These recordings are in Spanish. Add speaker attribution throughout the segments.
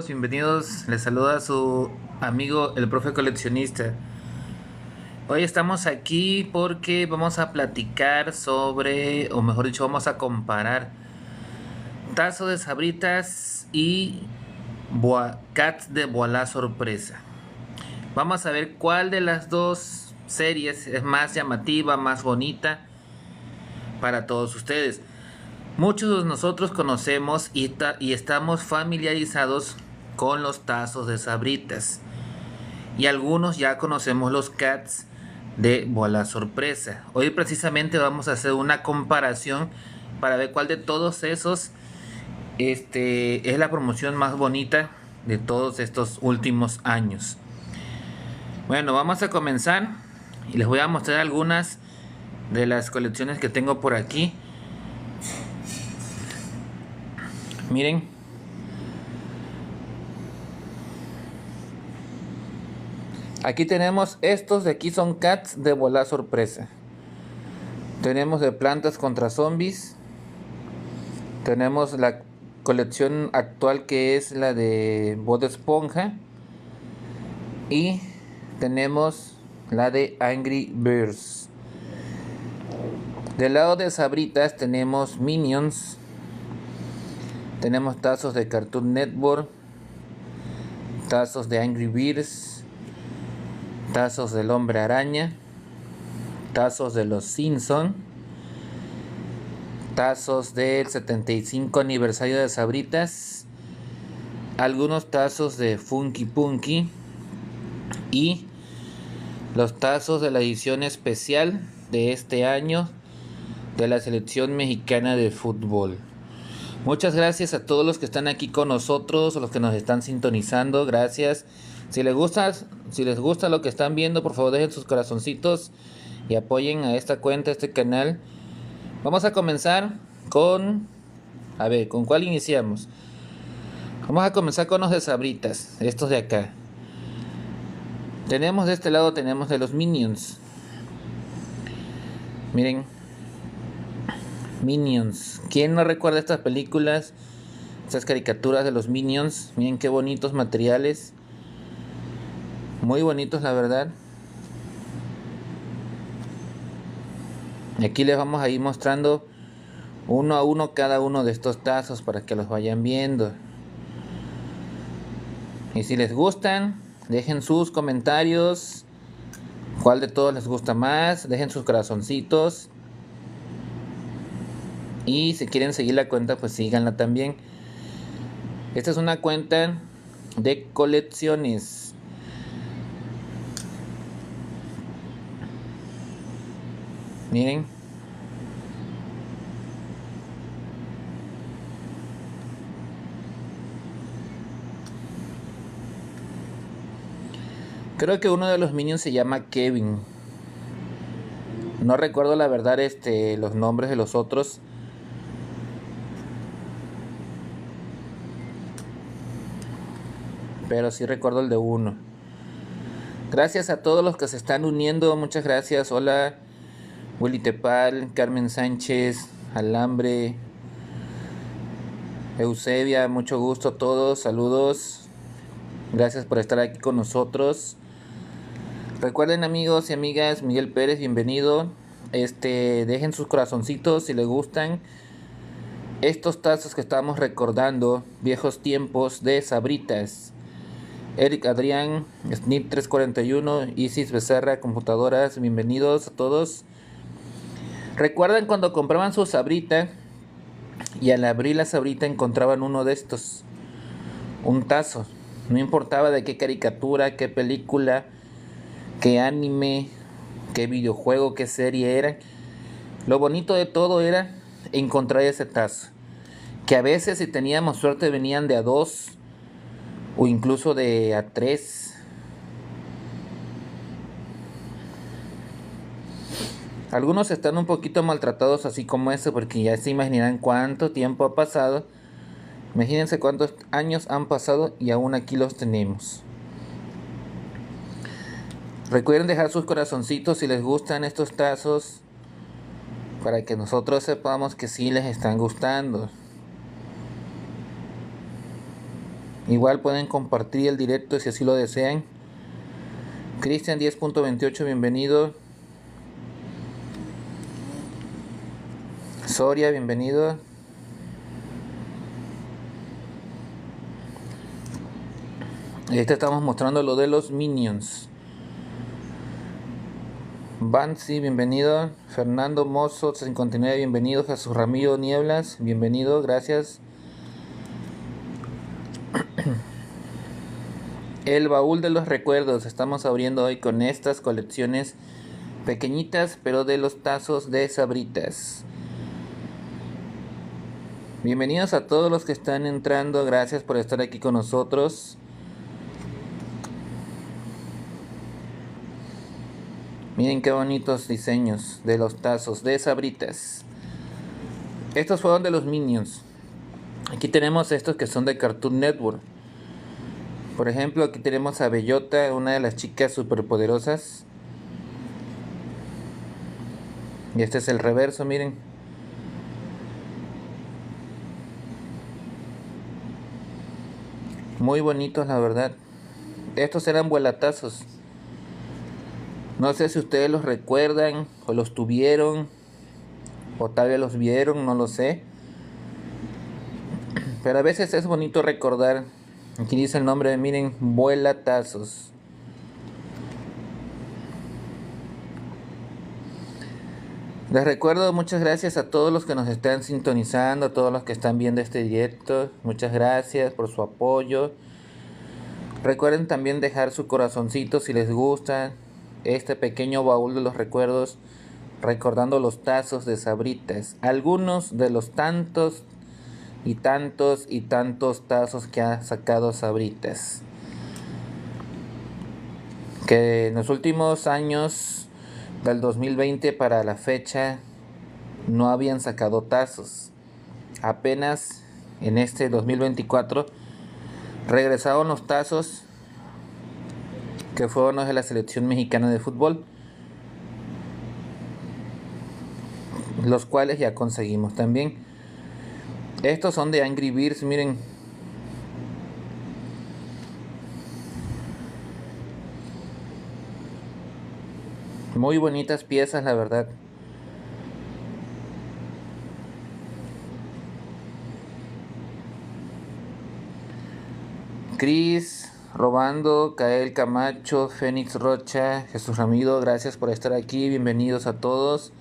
Speaker 1: Bienvenidos, les saluda su amigo el profe coleccionista. Hoy estamos aquí porque vamos a platicar sobre, o mejor dicho, vamos a comparar tazo de Sabritas y Cats de Bola Sorpresa. Vamos a ver cuál de las dos series es más llamativa, más bonita para todos ustedes. Muchos de nosotros conocemos y estamos familiarizados con los tazos de Sabritas. Y algunos ya conocemos los cats de Bola Sorpresa. Hoy precisamente vamos a hacer una comparación para ver cuál de todos esos es la promoción más bonita de todos estos últimos años. Bueno, vamos a comenzar y les voy a mostrar algunas de las colecciones que tengo por aquí. Miren. Aquí tenemos estos de aquí, son cats de Bola Sorpresa. Tenemos de plantas contra zombies. Tenemos la colección actual que es la de Bob Esponja. Y tenemos la de Angry Birds. Del lado de Sabritas tenemos Minions. Tenemos tazos de Cartoon Network. Tazos de Angry Birds. Tazos del Hombre Araña. Tazos de los Simpson. Tazos del 75 aniversario de Sabritas. Algunos tazos de Funky Punky. Y los tazos de la edición especial de este año de la selección mexicana de fútbol. Muchas gracias a todos los que están aquí con nosotros, a los que nos están sintonizando, gracias. Si les gusta lo que están viendo, por favor dejen sus corazoncitos y apoyen a esta cuenta, a este canal. Vamos a comenzar con... A ver, ¿con cuál iniciamos? Vamos a comenzar con los de Sabritas, estos de acá. Tenemos de este lado, tenemos de los Minions. Miren. Minions. ¿Quién no recuerda estas películas? Estas caricaturas de los Minions. Miren qué bonitos materiales. Muy bonitos, la verdad. Aquí les vamos a ir mostrando uno a uno cada uno de estos tazos para que los vayan viendo. Y si les gustan, dejen sus comentarios. ¿Cuál de todos les gusta más? Dejen sus corazoncitos. Y si quieren seguir la cuenta, pues síganla también. Esta es una cuenta de colecciones. Miren. Creo que uno de los Minions se llama Kevin. No recuerdo la verdad los nombres de los otros. Pero sí recuerdo el de uno. Gracias a todos los que se están uniendo. Muchas gracias. Hola, Willy Tepal, Carmen Sánchez, Alambre, Eusebia. Mucho gusto a todos. Saludos. Gracias por estar aquí con nosotros. Recuerden, amigos y amigas, Miguel Pérez, bienvenido. Dejen sus corazoncitos si les gustan estos tazos que estamos recordando, viejos tiempos de Sabritas. Eric Adrián, Snip 341, Isis Becerra, computadoras, bienvenidos a todos. ¿Recuerdan cuando compraban su Sabrita y al abrir la Sabrita encontraban uno de estos? Un tazo. No importaba de qué caricatura, qué película, qué anime, qué videojuego, qué serie era. Lo bonito de todo era encontrar ese tazo. Que a veces, si teníamos suerte, venían de a 2 o incluso de a 3. Algunos están un poquito maltratados, así como este, porque ya se imaginarán cuánto tiempo ha pasado. Imagínense cuántos años han pasado y aún aquí los tenemos. Recuerden dejar sus corazoncitos si les gustan estos tazos, para que nosotros sepamos que sí les están gustando. Igual pueden compartir el directo si así lo desean. Cristian 10.28, bienvenido. Soria, bienvenido. Estamos mostrando lo de los Minions. Bansi, bienvenido. Fernando Mozo 59, bienvenido. Jesús Ramiro Nieblas, bienvenido, gracias. El baúl de los recuerdos. Estamos abriendo hoy con estas colecciones pequeñitas, pero de los tazos de Sabritas. Bienvenidos a todos los que están entrando. Gracias por estar aquí con nosotros. Miren qué bonitos diseños de los tazos de Sabritas. Estos fueron de los Minions. Aquí tenemos estos que son de Cartoon Network. Por ejemplo, aquí tenemos a Bellota, una de las chicas superpoderosas. Y este es el reverso, miren. Muy bonitos, la verdad. Estos eran vuelatazos. No sé si ustedes los recuerdan o los tuvieron o tal vez los vieron, no lo sé. Pero a veces es bonito recordar. Aquí dice el nombre, miren, vuelatazos. Les recuerdo, muchas gracias a todos los que nos están sintonizando, a todos los que están viendo este directo. Muchas gracias por su apoyo. Recuerden también dejar su corazoncito si les gusta este pequeño baúl de los recuerdos, recordando los tazos de Sabritas. Algunos de los tantos y tantos y tantos tazos que ha sacado Sabritas, que en los últimos años del 2020 para la fecha no habían sacado tazos. Apenas en este 2024 regresaron los tazos que fueron los de la selección mexicana de fútbol, los cuales ya conseguimos también. Estos son de Angry Birds, miren. Muy bonitas piezas, la verdad. Cris, Robando, Kael Camacho, Fénix Rocha, Jesús Ramiro, gracias por estar aquí, bienvenidos a todos.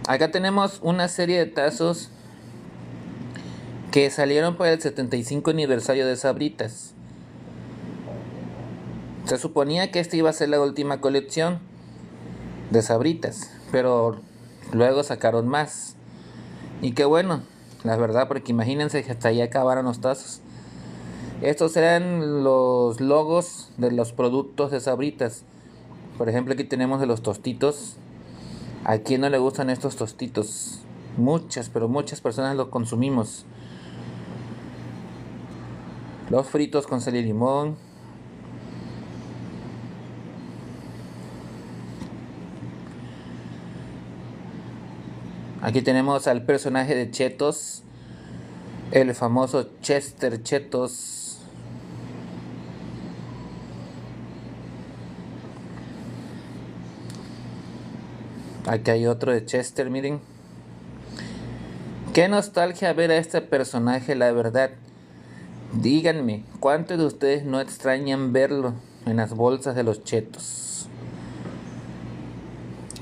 Speaker 1: Acá tenemos una serie de tazos que salieron para el 75 aniversario de Sabritas. Se suponía que esta iba a ser la última colección de Sabritas, pero luego sacaron más. Y qué bueno, la verdad, porque imagínense que hasta ahí acabaron los tazos. Estos eran los logos de los productos de Sabritas. Por ejemplo, aquí tenemos de los tostitos. ¿A quién no le gustan estos tostitos? Muchas, pero muchas personas los consumimos. Los fritos con sal y limón. Aquí tenemos al personaje de Chetos, el famoso Chester Chetos. Aquí hay otro de Chester, miren. Qué nostalgia ver a este personaje, la verdad. Díganme, ¿cuántos de ustedes no extrañan verlo en las bolsas de los chetos?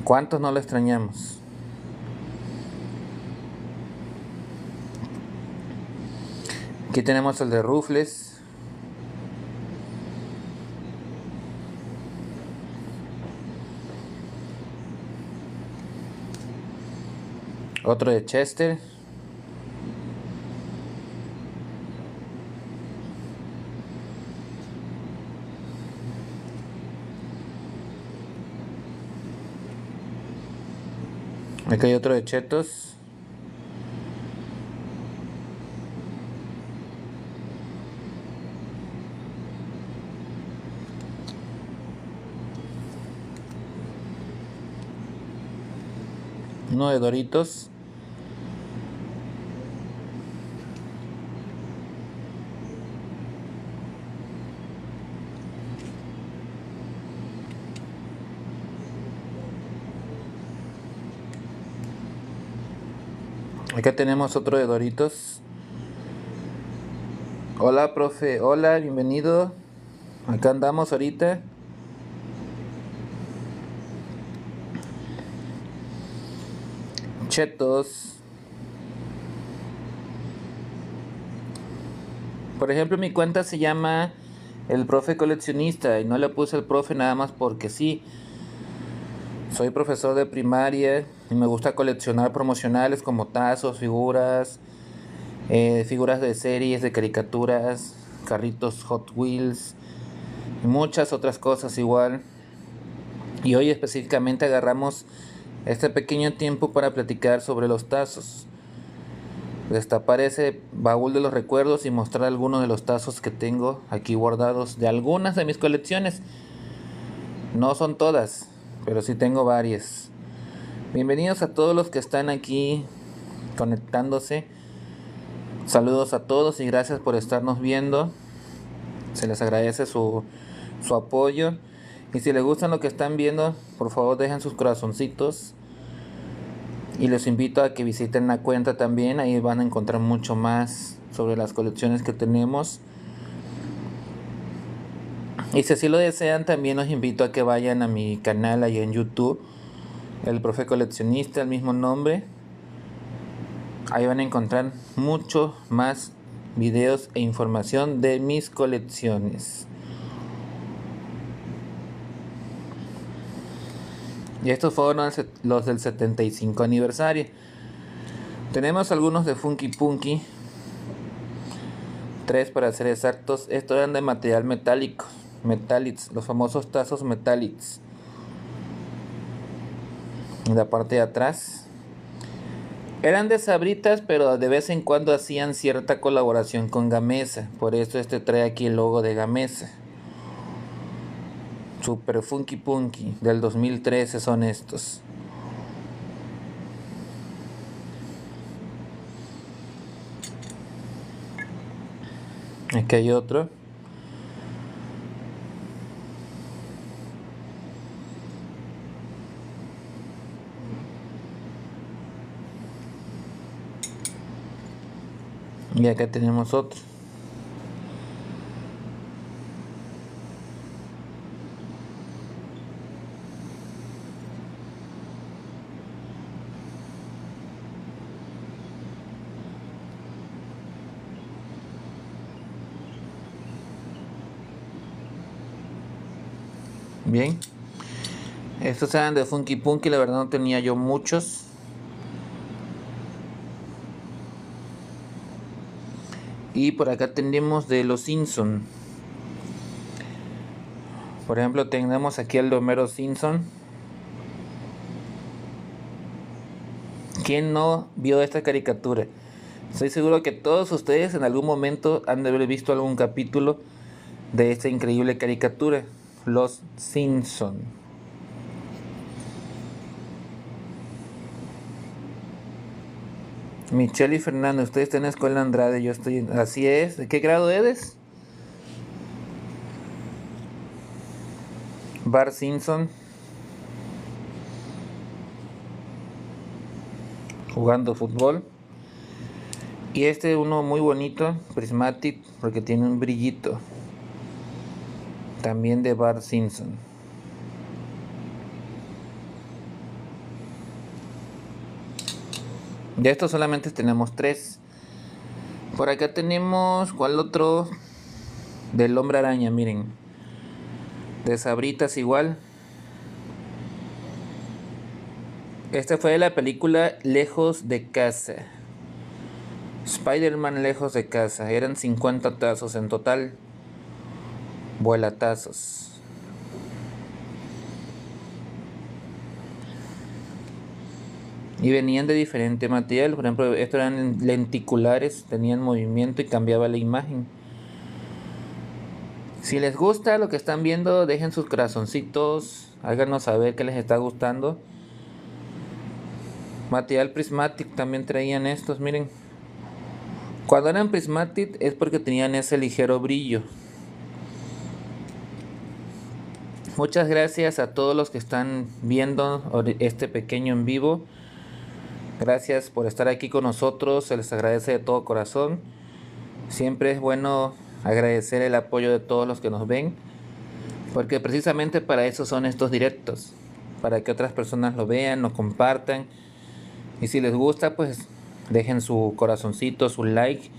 Speaker 1: ¿Cuántos no lo extrañamos? Aquí tenemos el de Rufles. Otro de Chester. Aquí hay otro de Chetos. Uno de Doritos. Acá tenemos otro de Doritos. Hola, profe. Hola, bienvenido. Acá andamos ahorita. Chetos. Por ejemplo, mi cuenta se llama El Profe Coleccionista y no le puse el profe nada más porque sí. Soy profesor de primaria y me gusta coleccionar promocionales como tazos, figuras de series, de caricaturas, carritos Hot Wheels y muchas otras cosas igual. Y hoy específicamente agarramos este pequeño tiempo para platicar sobre los tazos. Destapar ese baúl de los recuerdos y mostrar algunos de los tazos que tengo aquí guardados de algunas de mis colecciones. No son todas, pero sí tengo varias. Bienvenidos a todos los que están aquí conectándose. Saludos a todos y gracias por estarnos viendo. Se les agradece su apoyo. Y si les gustan lo que están viendo, por favor dejen sus corazoncitos. Y les invito a que visiten la cuenta también. Ahí van a encontrar mucho más sobre las colecciones que tenemos. Y si así lo desean, también los invito a que vayan a mi canal ahí en YouTube, El Profe Coleccionista, el mismo nombre. Ahí van a encontrar mucho más videos e información de mis colecciones. Y estos fueron los del 75 aniversario. Tenemos algunos de Funky Punky. 3 para ser exactos. Estos eran de material metálico. Metallics, los famosos tazos Metallics. En la parte de atrás. Eran de Sabritas, pero de vez en cuando hacían cierta colaboración con Gamesa. Por eso este trae aquí el logo de Gamesa. Super Funky Punky del 2013 son estos. Aquí hay otro. Y acá tenemos otro. Bien. Estos eran de Funky Punky, la verdad no tenía yo muchos. Y por acá tenemos de los Simpson. Por ejemplo, tenemos aquí al de Homero Simpson. ¿Quién no vio esta caricatura? Estoy seguro que todos ustedes en algún momento han de haber visto algún capítulo de esta increíble caricatura, Los Simpson. Michelle y Fernando, ustedes están en la escuela Andrade, yo estoy... Así es, ¿de qué grado eres? Bart Simpson. Jugando fútbol. Y este uno muy bonito, Prismatic, porque tiene un brillito. También de Bart Simpson. De estos solamente tenemos 3. Por acá tenemos, ¿cuál otro? Del Hombre Araña, miren. De Sabritas igual. Esta fue de la película Lejos de Casa. Spider-Man Lejos de Casa. Eran 50 tazos en total. Vuelatazos. Y venían de diferente material. Por ejemplo, estos eran lenticulares. Tenían movimiento y cambiaba la imagen. Si les gusta lo que están viendo, dejen sus corazoncitos. Háganos saber que les está gustando. Material Prismatic también traían estos, miren. Cuando eran Prismatic es porque tenían ese ligero brillo. Muchas gracias a todos los que están viendo este pequeño en vivo. Gracias por estar aquí con nosotros, se les agradece de todo corazón. Siempre es bueno agradecer el apoyo de todos los que nos ven, porque precisamente para eso son estos directos, para que otras personas lo vean, lo compartan, y si les gusta, pues dejen su corazoncito, su like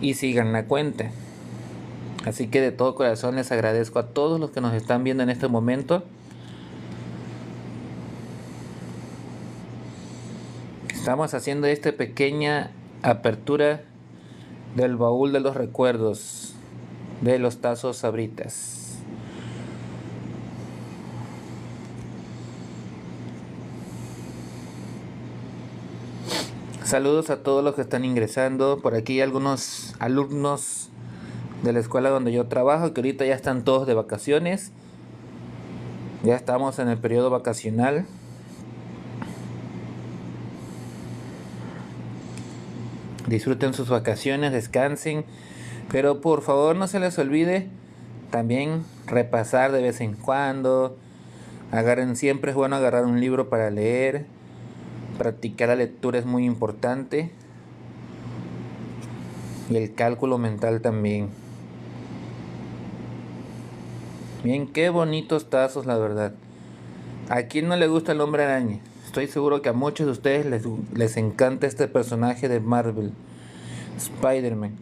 Speaker 1: y sigan la cuenta. Así que de todo corazón les agradezco a todos los que nos están viendo en este momento. Estamos haciendo esta pequeña apertura del baúl de los recuerdos de los tazos Sabritas. Saludos a todos los que están ingresando. Por aquí hay algunos alumnos de la escuela donde yo trabajo que ahorita ya están todos de vacaciones. Ya estamos en el periodo vacacional. Disfruten sus vacaciones, descansen, pero por favor no se les olvide también repasar de vez en cuando. Siempre es bueno agarrar un libro para leer. Practicar la lectura es muy importante. Y el cálculo mental también. Bien, qué bonitos tazos, la verdad. ¿A quién no le gusta el Hombre Araña? Estoy seguro que a muchos de ustedes les encanta este personaje de Marvel, Spider-Man.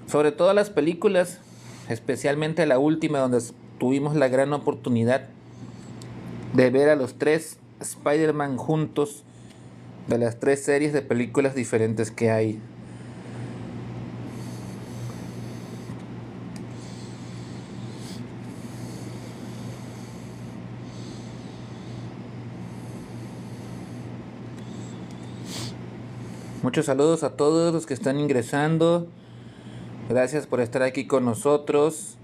Speaker 1: Sobre todo las películas, especialmente la última donde tuvimos la gran oportunidad de ver a los 3 Spider-Man juntos, de las 3 series de películas diferentes que hay. Muchos saludos a todos los que están ingresando. Gracias por estar aquí con nosotros.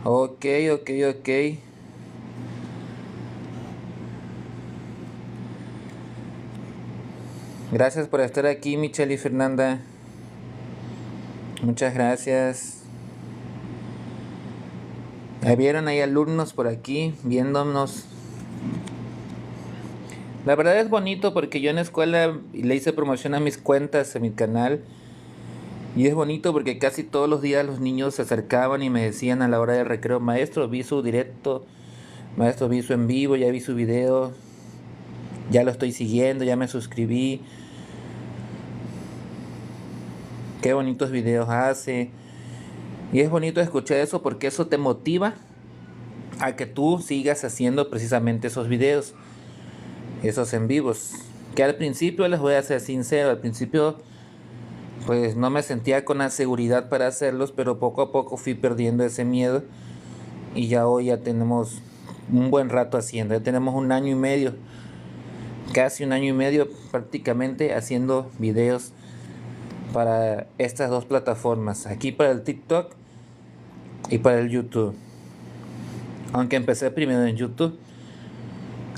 Speaker 1: Ok. Gracias por estar aquí, Michelle y Fernanda. Muchas gracias. Vieron, hay alumnos por aquí viéndonos. La verdad es bonito porque yo en la escuela le hice promoción a mis cuentas, a mi canal. Y es bonito porque casi todos los días los niños se acercaban y me decían a la hora del recreo: maestro, vi su directo, maestro, vi su en vivo, ya vi su video, ya lo estoy siguiendo, ya me suscribí. Qué bonitos videos hace. Y es bonito escuchar eso porque eso te motiva a que tú sigas haciendo precisamente esos videos, esos en vivos. Que al principio, les voy a ser sincero, al principio pues no me sentía con la seguridad para hacerlos, pero poco a poco fui perdiendo ese miedo y ya hoy ya tenemos un buen rato haciendo, ya tenemos 1 año y medio, casi 1 año y medio prácticamente haciendo videos para estas 2 plataformas, aquí para el TikTok y para el YouTube. Aunque empecé primero en YouTube.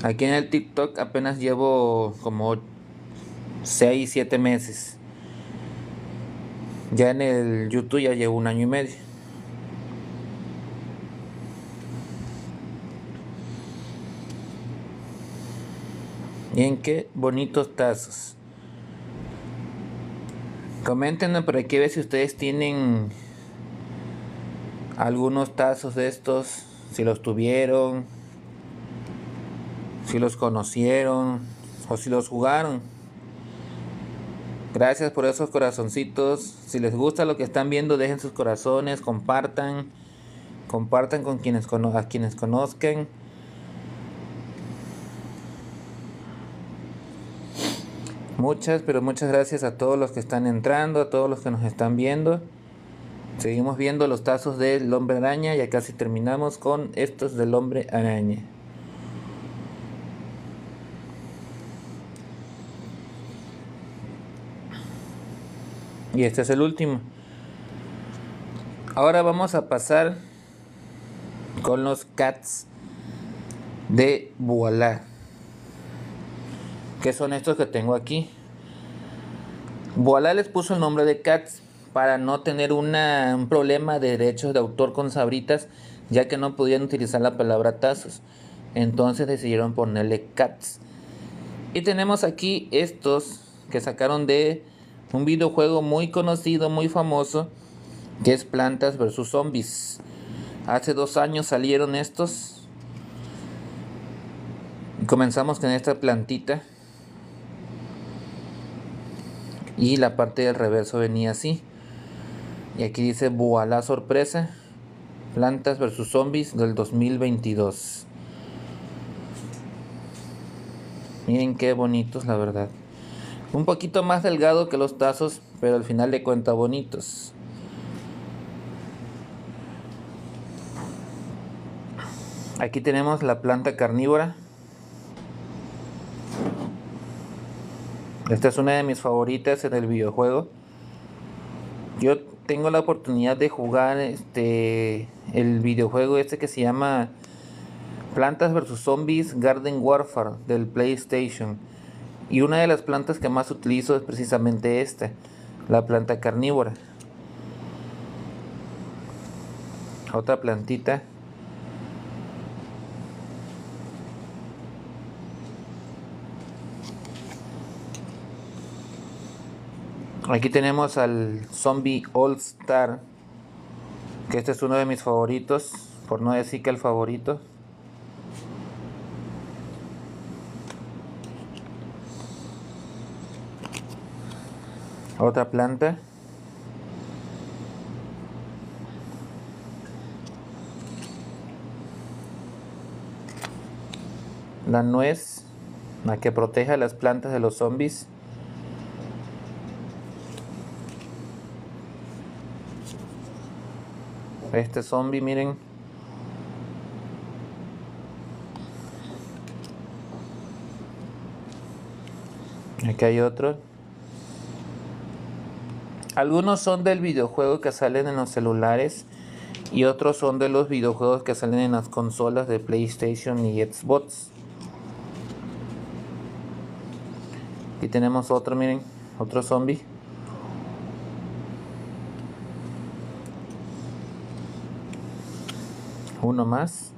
Speaker 1: Aquí en el TikTok apenas llevo como 6, 7 meses. Ya en el YouTube ya llevo 1 año y medio. Bien, qué bonitos tazos. Coméntenos por aquí a ver si ustedes tienen algunos tazos de estos, si los tuvieron, si los conocieron o si los jugaron. Gracias por esos corazoncitos. Si les gusta lo que están viendo, dejen sus corazones, compartan con quienes a quienes conozcan. Pero muchas gracias a todos los que están entrando, a todos los que nos están viendo. Seguimos viendo los tazos del Hombre Araña, ya casi terminamos con estos del Hombre Araña. Y este es el último. Ahora vamos a pasar con los cats de Voilà, que son estos que tengo aquí. Voilà les puso el nombre de cats para no tener un problema de derechos de autor con Sabritas, ya que no podían utilizar la palabra tazos. Entonces decidieron ponerle cats. Y tenemos aquí estos que sacaron de un videojuego muy conocido, muy famoso, que es Plantas vs Zombies. Hace 2 años salieron estos. Y comenzamos con esta plantita. Y la parte del reverso venía así. Y aquí dice voilà sorpresa. Plantas vs Zombies del 2022. Miren qué bonitos, la verdad. Un poquito más delgado que los tazos, pero al final de cuentas bonitos. Aquí tenemos la planta carnívora. Esta es una de mis favoritas en el videojuego. Yo tengo la oportunidad de jugar el videojuego que se llama Plantas vs Zombies Garden Warfare del PlayStation. Y una de las plantas que más utilizo es precisamente esta, la planta carnívora. Otra plantita. Aquí tenemos al Zombie All Star, que este es uno de mis favoritos, por no decir que el favorito. Otra planta. La nuez, la que protege a las plantas de los zombies. Este zombie, miren. Aquí hay otro. Algunos son del videojuego que salen en los celulares y otros son de los videojuegos que salen en las consolas de PlayStation y Xbox. Aquí tenemos otro, miren, otro zombie. Uno más.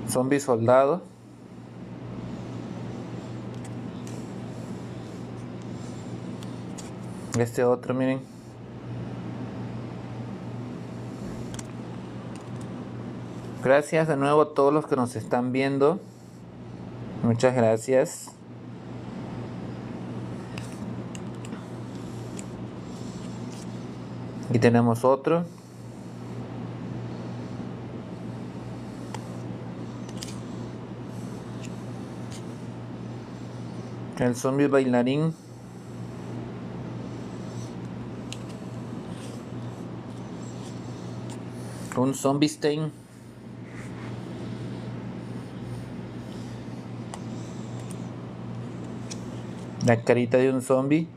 Speaker 1: Zombie soldado. Este otro, miren. Gracias de nuevo a todos los que nos están viendo. Muchas gracias. Aquí tenemos otro. El zombie bailarín. Un zombie stain. La carita de un zombie.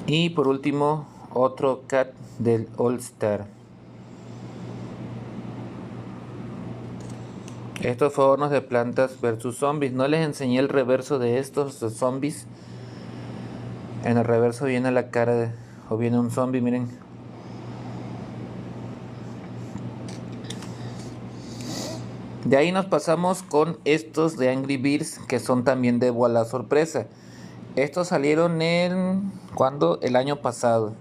Speaker 1: Y por último, otro cat del All Star. Estos fueron los de Plantas vs Zombies. No les enseñé el reverso de estos zombies. En el reverso viene la cara o viene un zombie, miren. De ahí nos pasamos con estos de Angry Birds, que son también de voilà sorpresa. Estos salieron ¿cuándo? El año pasado.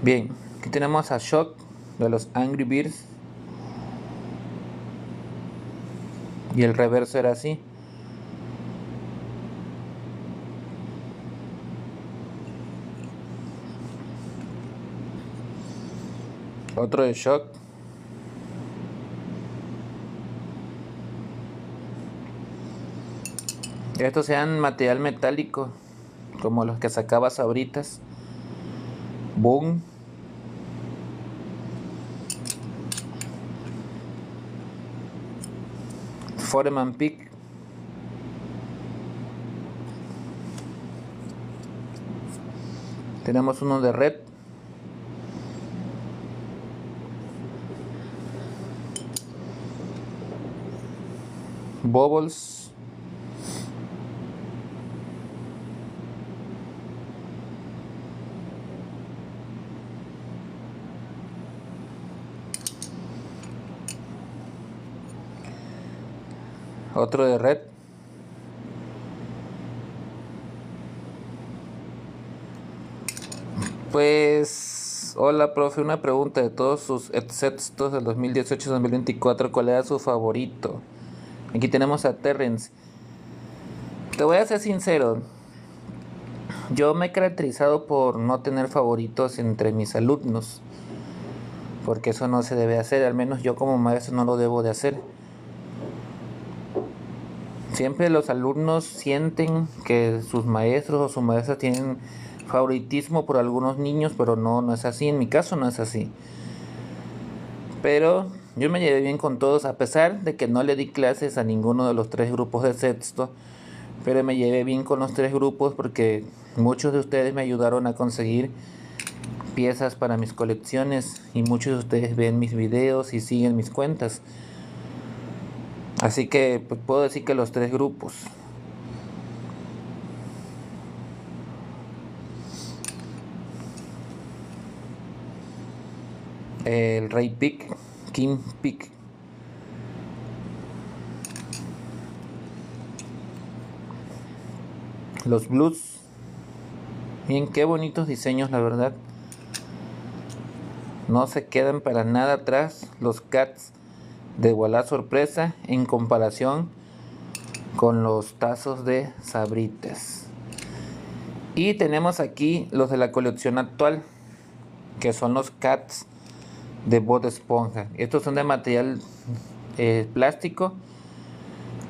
Speaker 1: Bien, aquí tenemos a Shock de los Angry Birds. Y el reverso era así. Otro de Shock. Estos sean material metálico, como los que sacaba Sabritas. Boom. Foreman Peak. Tenemos uno de red. Bubbles. Otro de red. Pues, hola profe, una pregunta de todos sus sets del 2018-2024, ¿cuál era su favorito? Aquí tenemos a Terrence. Te voy a ser sincero, yo me he caracterizado por no tener favoritos entre mis alumnos, porque eso no se debe hacer, al menos yo como maestro no lo debo de hacer. Siempre los alumnos sienten que sus maestros o sus maestras tienen favoritismo por algunos niños, pero no es así, en mi caso no es así. Pero yo me llevé bien con todos, a pesar de que no le di clases a ninguno de los 3 grupos de sexto, pero me llevé bien con los 3 grupos porque muchos de ustedes me ayudaron a conseguir piezas para mis colecciones y muchos de ustedes ven mis videos y siguen mis cuentas. Así que pues, puedo decir que los 3 grupos. El Rey Pick, King Pick, los Blues. Bien, qué bonitos diseños, la verdad. No se quedan para nada atrás los Cats de Voilà Sorpresa en comparación con los tazos de Sabritas. Y tenemos aquí los de la colección actual, que son los Cats de Bob Esponja. Estos son de material plástico,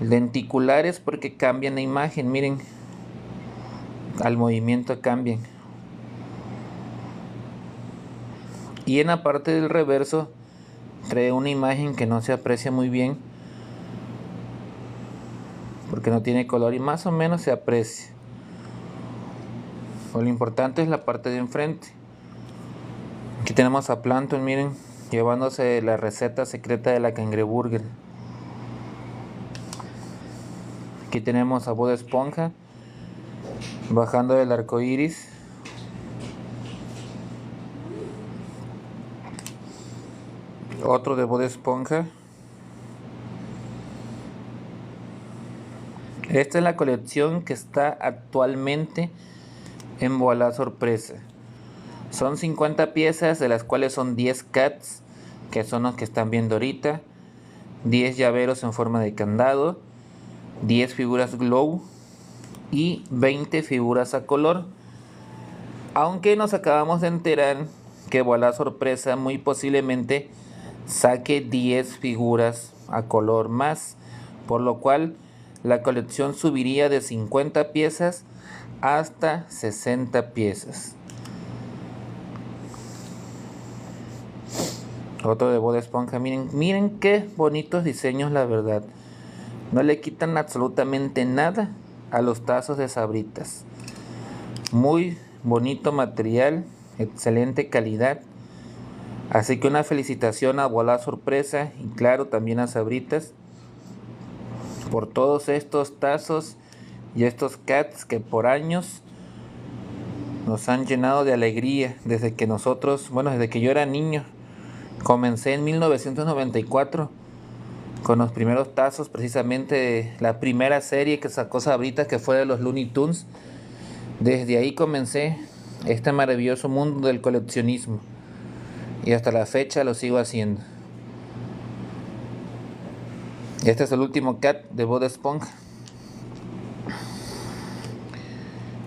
Speaker 1: lenticulares, porque cambian la imagen. Miren, al movimiento cambian. Y en la parte del reverso trae una imagen que no se aprecia muy bien porque no tiene color y más o menos se aprecia. Lo importante es la parte de enfrente. Aquí tenemos a Plankton, miren, llevándose la receta secreta de la cangreburger. Aquí tenemos a Bob Esponja bajando del arco iris. Otro de Bob Esponja. Esta es la colección que está actualmente en Voilà Sorpresa. Son 50 piezas, de las cuales son 10 cats, que son los que están viendo ahorita, 10 llaveros en forma de candado, 10 figuras glow y 20 figuras a color. Aunque nos acabamos de enterar que Voilà Sorpresa muy posiblemente saque 10 figuras a color más, por lo cual la colección subiría de 50 piezas hasta 60 piezas. Otro de Bob Esponja, miren qué bonitos diseños, la verdad. No le quitan absolutamente nada a los tazos de Sabritas. Muy bonito material, excelente calidad. Así que una felicitación a Voilà Sorpresa y claro también a Sabritas por todos estos tazos y estos cats que por años nos han llenado de alegría desde que desde que yo era niño. Comencé en 1994 con los primeros tazos, precisamente la primera serie que sacó Sabritas, que fue de los Looney Tunes. Desde ahí comencé este maravilloso mundo del coleccionismo y hasta la fecha lo sigo haciendo. Este es el último cat de Bob Esponja.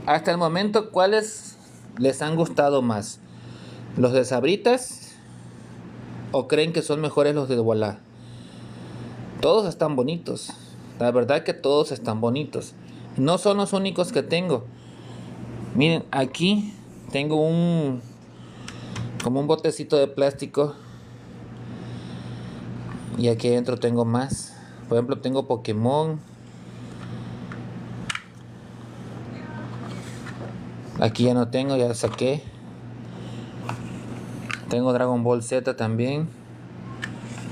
Speaker 1: Hasta el momento, ¿cuáles les han gustado más? ¿Los de Sabritas o creen que son mejores los de Voilà? Todos están bonitos, la verdad que todos están bonitos. No son los únicos que tengo. Miren, aquí tengo como un botecito de plástico y aquí adentro tengo más. Por ejemplo, tengo Pokémon. Aquí ya no tengo, ya saqué. Tengo Dragon Ball Z también.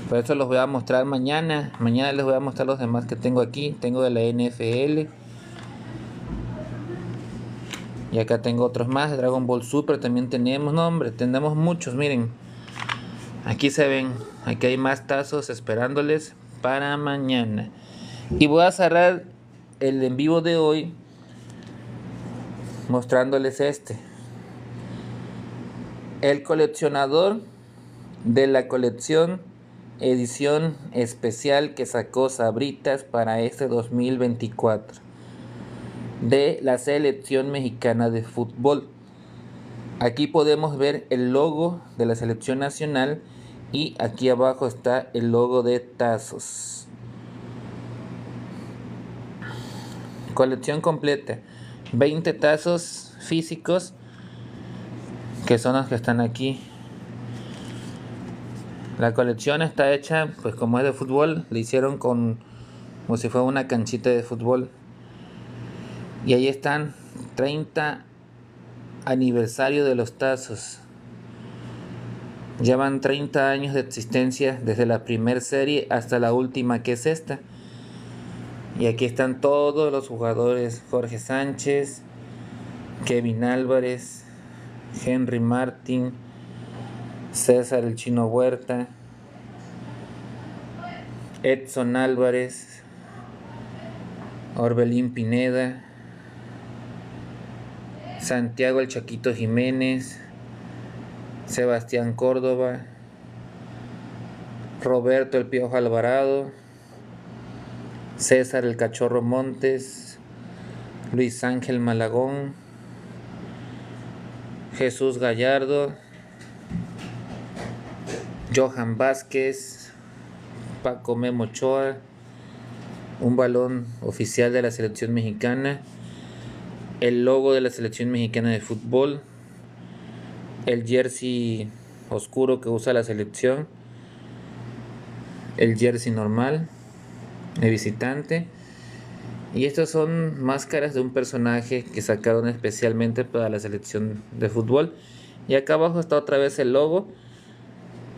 Speaker 1: Pero eso los voy a mostrar mañana. Mañana les voy a mostrar los demás que tengo aquí. Tengo de la NFL. Y acá tengo otros más. Dragon Ball Super también tenemos. No, hombre, tenemos muchos. Miren. Aquí se ven. Aquí hay más tazos esperándoles para mañana. Y voy a cerrar el en vivo de hoy mostrándoles este. El coleccionador de la colección edición especial que sacó Sabritas para este 2024 de la selección mexicana de fútbol. Aquí podemos ver el logo de la selección nacional y aquí abajo está el logo de tazos. Colección completa, 20 tazos físicos que son los que están aquí. La colección está hecha, pues como es de fútbol, le hicieron como si fuera una canchita de fútbol. Y ahí están 30 aniversario de los tazos. Llevan 30 años de existencia desde la primera serie hasta la última, que es esta. Y aquí están todos los jugadores: Jorge Sánchez, Kevin Álvarez, Henry Martin, César el Chino Huerta, Edson Álvarez, Orbelín Pineda, Santiago el Chaquito Jiménez, Sebastián Córdoba, Roberto el Piojo Alvarado, César el Cachorro Montes, Luis Ángel Malagón, Jesús Gallardo, Johan Vázquez, Paco Memo Ochoa, un balón oficial de la selección mexicana, el logo de la selección mexicana de fútbol, el jersey oscuro que usa la selección, el jersey normal de visitante, y estas son máscaras de un personaje que sacaron especialmente para la selección de fútbol. Y acá abajo está otra vez el logo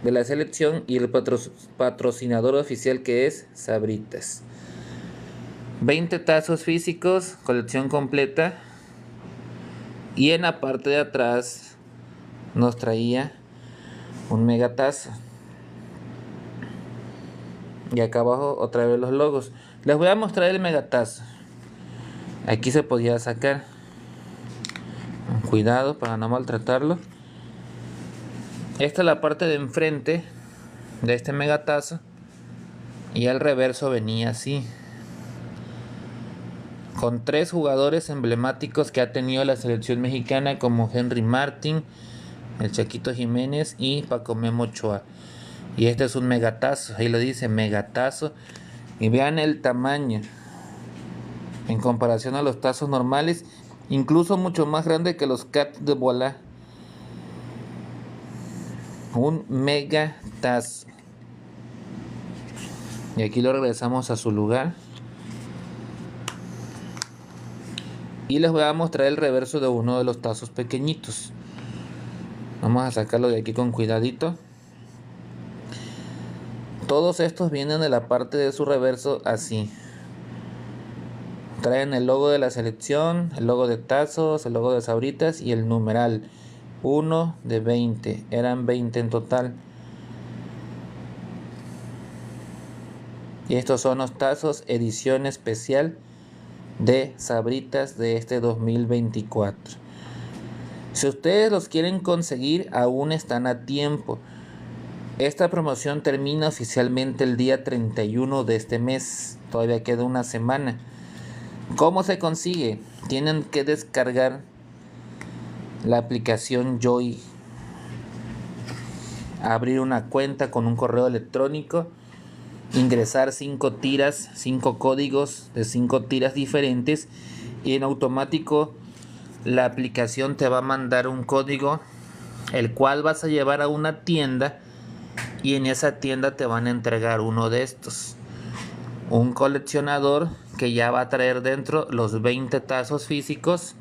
Speaker 1: de la selección y el patrocinador oficial, que es Sabritas. 20 tazos físicos, colección completa. Y en la parte de atrás nos traía un megatazo. Y acá abajo otra vez los logos. Les voy a mostrar el megatazo. Aquí se podía sacar. Cuidado para no maltratarlo. Esta es la parte de enfrente de este megatazo. Y el reverso venía así, con 3 jugadores emblemáticos que ha tenido la selección mexicana, como Henry Martin, el Chaquito Jiménez y Paco Memo Ochoa. Y este es un megatazo, ahí lo dice, megatazo. Y vean el tamaño en comparación a los tazos normales, incluso mucho más grande que los Cats de Bola. Un megatazo. Y aquí lo regresamos a su lugar. Y les voy a mostrar el reverso de uno de los tazos pequeñitos. Vamos a sacarlo de aquí con cuidadito. Todos estos vienen de la parte de su reverso así. Traen el logo de la selección, el logo de tazos, el logo de Sabritas y el numeral 1 de 20. Eran 20 en total. Y estos son los tazos edición especial de Sabritas de este 2024. Si ustedes los quieren conseguir, aún están a tiempo. Esta promoción termina oficialmente el día 31 de este mes. Todavía queda una semana. ¿Cómo se consigue? Tienen que descargar la aplicación Joy, abrir una cuenta con un correo electrónico, ingresar 5 tiras, 5 códigos de 5 tiras diferentes, y en automático la aplicación te va a mandar un código, el cual vas a llevar a una tienda, y en esa tienda te van a entregar uno de estos, un coleccionador que ya va a traer dentro los 20 tazos físicos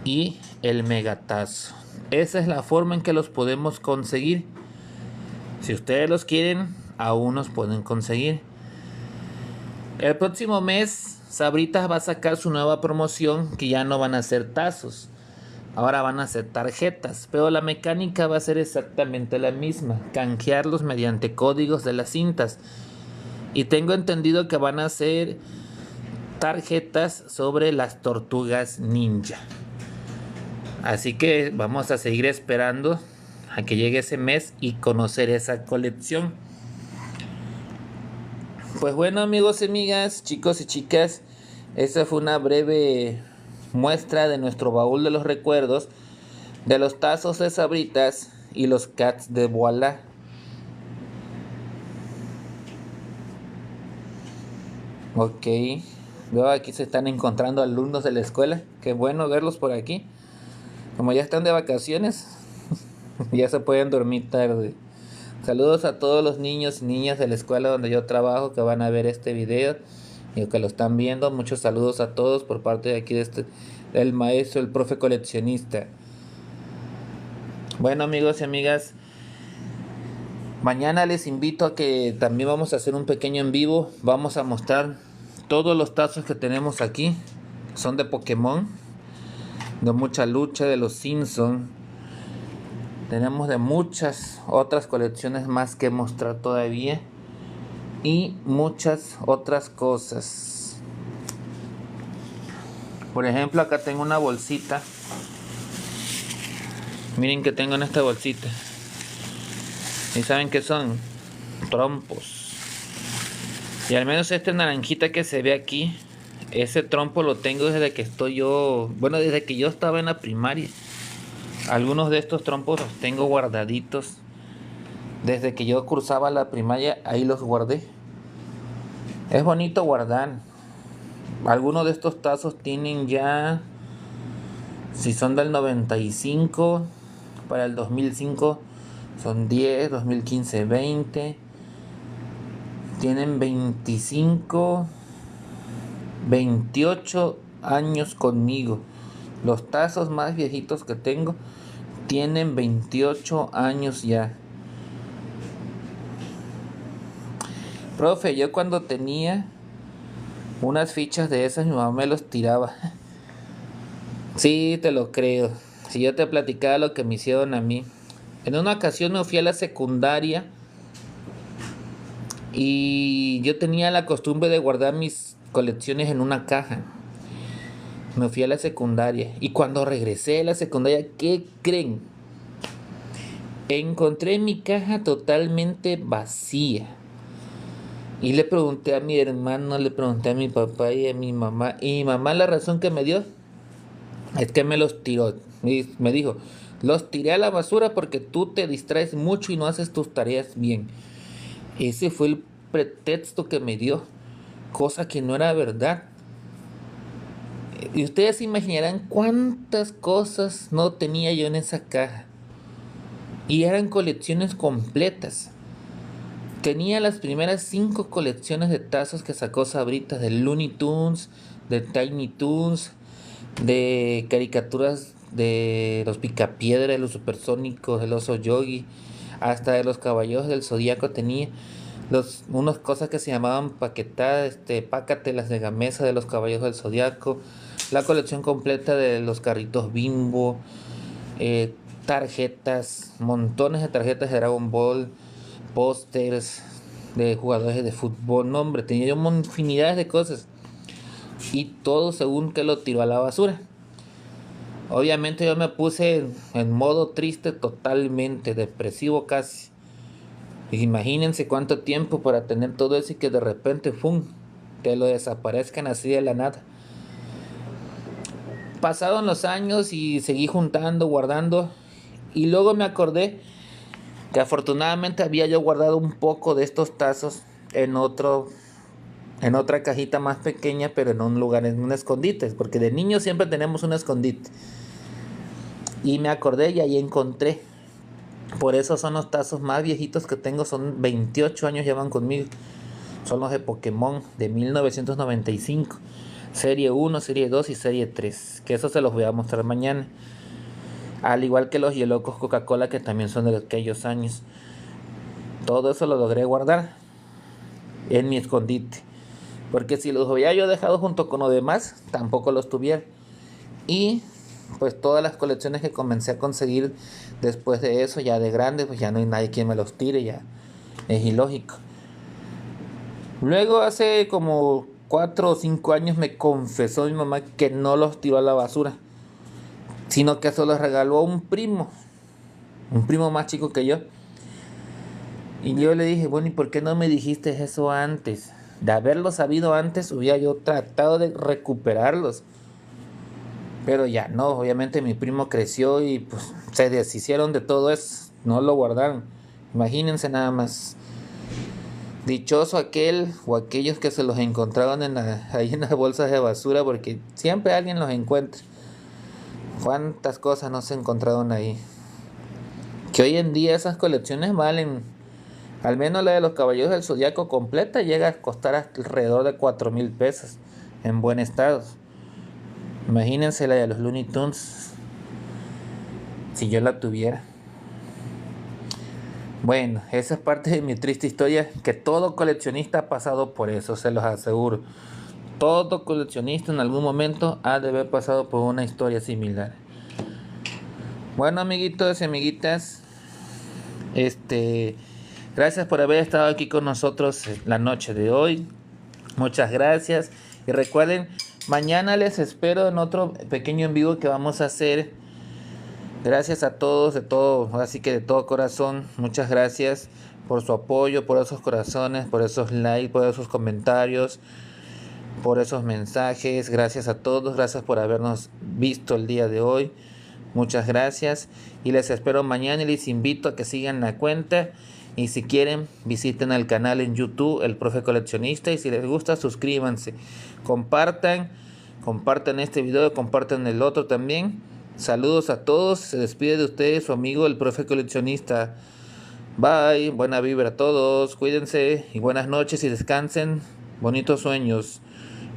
Speaker 1: y el megatazo. Esa es la forma en que los podemos conseguir. Si ustedes los quieren, aún los pueden conseguir. El próximo mes, Sabritas va a sacar su nueva promoción, que ya no van a ser tazos. Ahora van a ser tarjetas, pero la mecánica va a ser exactamente la misma. Canjearlos mediante códigos de las cintas. Y tengo entendido que van a ser tarjetas sobre las tortugas ninja. Así que vamos a seguir esperando a que llegue ese mes y conocer esa colección. Pues bueno, amigos y amigas, chicos y chicas, esta fue una breve muestra de nuestro baúl de los recuerdos de los tazos de Sabritas y los cats de Voilà. Ok, veo aquí se están encontrando alumnos de la escuela. Qué bueno verlos por aquí. Como ya están de vacaciones, ya se pueden dormir tarde. Saludos a todos los niños y niñas de la escuela donde yo trabajo que van a ver este video y que lo están viendo. Muchos saludos a todos por parte de aquí del maestro, el profe coleccionista. Bueno, amigos y amigas, mañana les invito a que también vamos a hacer un pequeño en vivo. Vamos a mostrar todos los tazos que tenemos aquí. Son de Pokémon, de Mucha Lucha, de los Simpsons. Tenemos de muchas otras colecciones más que mostrar todavía. Y muchas otras cosas. Por ejemplo, acá tengo una bolsita. Miren que tengo en esta bolsita. ¿Y saben qué son? Trompos. Y al menos este naranjita que se ve aquí, ese trompo lo tengo desde que desde que yo estaba en la primaria. Algunos de estos trompos los tengo guardaditos. Desde que yo cursaba la primaria, ahí los guardé. Es bonito guardar. Algunos de estos tazos tienen ya, si son del 95, para el 2005 son 10, 2015 20. Tienen 25, 28 años conmigo. Los tazos más viejitos que tengo tienen 28 años ya. Profe, yo cuando tenía unas fichas de esas, mi mamá me los tiraba. Sí, te lo creo. Si yo te platicaba lo que me hicieron a mí. En una ocasión me fui a la secundaria y yo tenía la costumbre de guardar mis colecciones en una caja. Me fui a la secundaria y cuando regresé a la secundaria, ¿qué creen? Encontré mi caja totalmente vacía. Y le pregunté a mi hermano, le pregunté a mi papá y a mi mamá. Y mi mamá la razón que me dio es que me los tiró. Me dijo, los tiré a la basura porque tú te distraes mucho y no haces tus tareas bien. Ese fue el pretexto que me dio. Cosa que no era verdad. Y ustedes se imaginarán cuántas cosas no tenía yo en esa caja. Y eran colecciones completas. Tenía las primeras 5 colecciones de tazos que sacó Sabritas, de Looney Tunes, de Tiny Toons, de caricaturas de los Picapiedra, de los Supersónicos, del Oso Yogi, hasta de los Caballeros del Zodíaco tenía. Unas cosas que se llamaban paquetadas, pácatelas de Gamesa de los Caballeros del Zodíaco, la colección completa de los carritos Bimbo, tarjetas, montones de tarjetas de Dragon Ball, pósters de jugadores de fútbol. No, hombre, tenía yo infinidades de cosas y todo según que lo tiró a la basura. Obviamente yo me puse en modo triste, totalmente depresivo casi. Imagínense cuánto tiempo para tener todo eso y que de repente ¡fum!, te lo desaparezcan así de la nada. Pasaron los años y seguí juntando, guardando, y luego me acordé que afortunadamente había yo guardado un poco de estos tazos en otra cajita más pequeña, pero en un lugar, en un escondite, porque de niños siempre tenemos un escondite. Y me acordé y ahí encontré. Por eso son los tazos más viejitos que tengo, son 28 años llevan conmigo. Son los de Pokémon de 1995. Serie 1, Serie 2 y Serie 3, que eso se los voy a mostrar mañana. Al igual que los Hielocos Coca-Cola, que también son de aquellos años. Todo eso lo logré guardar en mi escondite. Porque si los hubiera yo dejado junto con los demás, tampoco los tuviera. Y pues todas las colecciones que comencé a conseguir después de eso, ya de grande, pues ya no hay nadie quien me los tire, ya es ilógico. Luego hace como 4 o 5 años me confesó mi mamá que no los tiró a la basura, sino que se los regaló a un primo más chico que yo. Y yo le dije, bueno, ¿y por qué no me dijiste eso antes? De haberlo sabido antes, hubiera yo tratado de recuperarlos. Pero ya no, obviamente mi primo creció y pues se deshicieron de todo eso, no lo guardaron. Imagínense nada más. Dichoso aquel o aquellos que se los encontraron ahí en las bolsas de basura, porque siempre alguien los encuentra. ¿Cuántas cosas no se encontraron ahí? Que hoy en día esas colecciones valen, al menos la de los Caballeros del Zodiaco completa llega a costar alrededor de 4,000 pesos en buen estado. Imagínense la de los Looney Tunes, si yo la tuviera. Bueno, esa es parte de mi triste historia, que todo coleccionista ha pasado por eso, se los aseguro. Todo coleccionista en algún momento ha de haber pasado por una historia similar. Bueno, amiguitos y amiguitas, gracias por haber estado aquí con nosotros la noche de hoy. Muchas gracias. Y recuerden, mañana les espero en otro pequeño en vivo que vamos a hacer. Gracias a todos, de todo, así que de todo corazón, muchas gracias por su apoyo, por esos corazones, por esos likes, por esos comentarios, por esos mensajes. Gracias a todos, gracias por habernos visto el día de hoy. Muchas gracias y les espero mañana y les invito a que sigan la cuenta. Y si quieren, visiten el canal en YouTube, El Profe Coleccionista. Y si les gusta, suscríbanse. Compartan este video, compartan el otro también. Saludos a todos. Se despide de ustedes su amigo, El Profe Coleccionista. Bye. Buena vibra a todos. Cuídense y buenas noches y descansen. Bonitos sueños.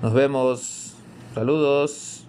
Speaker 1: Nos vemos. Saludos.